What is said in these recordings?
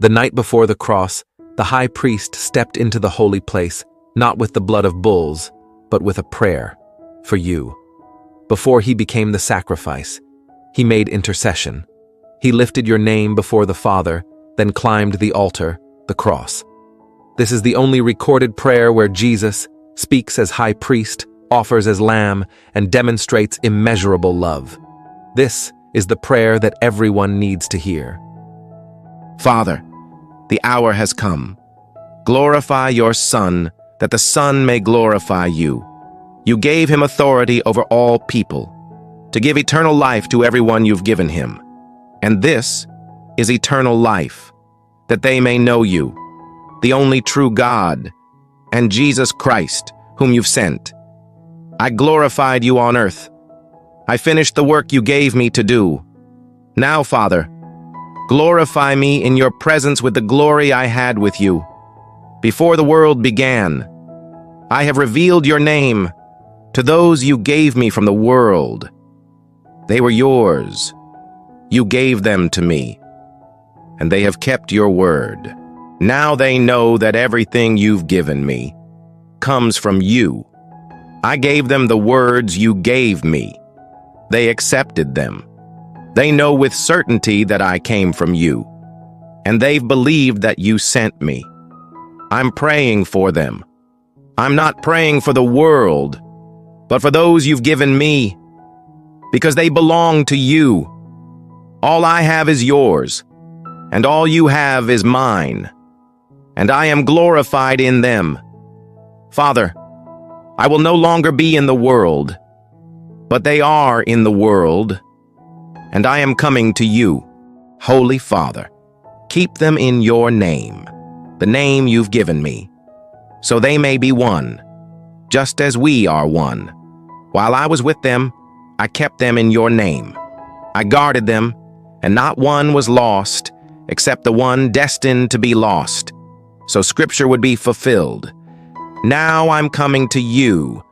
The night before the cross, the high priest stepped into the holy place, not with the blood of bulls, but with a prayer for you. Before he became the sacrifice, he made intercession. He lifted your name before the Father, then climbed the altar, the cross. This is the only recorded prayer where Jesus speaks as high priest, offers as lamb, and demonstrates immeasurable love. This is the prayer that everyone needs to hear. Father, the hour has come. Glorify your Son, that the Son may glorify you. You gave him authority over all people, to give eternal life to everyone you've given him. And this is eternal life, that they may know you, the only true God, and Jesus Christ, whom you've sent. I glorified you on earth. I finished the work you gave me to do. Now, Father, glorify me in your presence with the glory I had with you. Before the world began, I have revealed your name to those you gave me from the world. They were yours. You gave them to me, and they have kept your word. Now they know that everything you've given me comes from you. I gave them the words you gave me. They accepted them. They know with certainty that I came from you, and they've believed that you sent me. I'm praying for them. I'm not praying for the world, but for those you've given me, because they belong to you. All I have is yours, and all you have is mine, and I am glorified in them. Father, I will no longer be in the world, but they are in the world, and I am coming to you. Holy Father, keep them in your name, the name you've given me, so they may be one, just as we are one. While I was with them, I kept them in your name. I guarded them, and not one was lost, except the one destined to be lost, so Scripture would be fulfilled. Now I'm coming to you,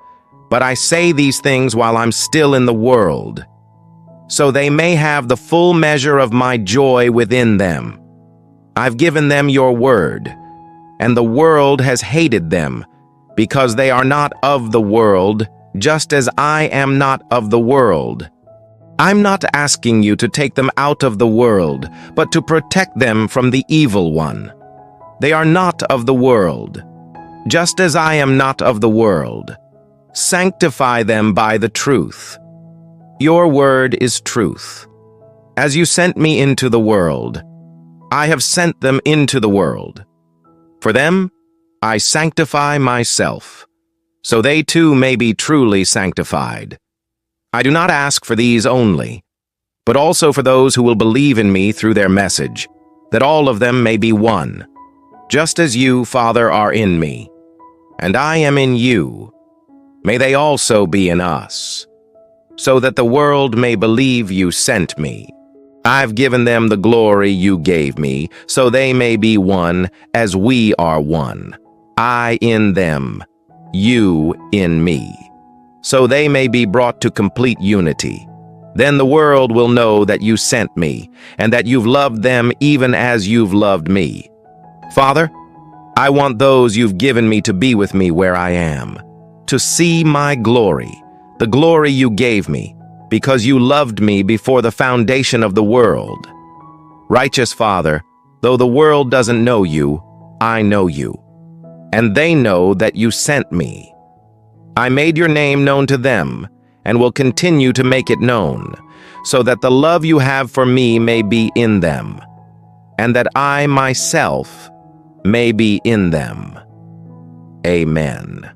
but I say these things while I'm still in the world, so they may have the full measure of my joy within them. I've given them your word, and the world has hated them, because they are not of the world, just as I am not of the world. I'm not asking you to take them out of the world, but to protect them from the evil one. They are not of the world, just as I am not of the world. Sanctify them by the truth. Your word is truth. As you sent me into the world, I have sent them into the world. For them, I sanctify myself, so they too may be truly sanctified. I do not ask for these only, but also for those who will believe in me through their message, that all of them may be one, just as you, Father, are in me, and I am in you. May they also be in us, so that the world may believe you sent me. I've given them the glory you gave me, so they may be one as we are one. I in them, you in me, so they may be brought to complete unity. Then the world will know that you sent me, and that you've loved them even as you've loved me. Father, I want those you've given me to be with me where I am, to see my glory, the glory you gave me, because you loved me before the foundation of the world. Righteous Father, though the world doesn't know you, I know you, and they know that you sent me. I made your name known to them, and will continue to make it known, so that the love you have for me may be in them, and that I myself may be in them. Amen.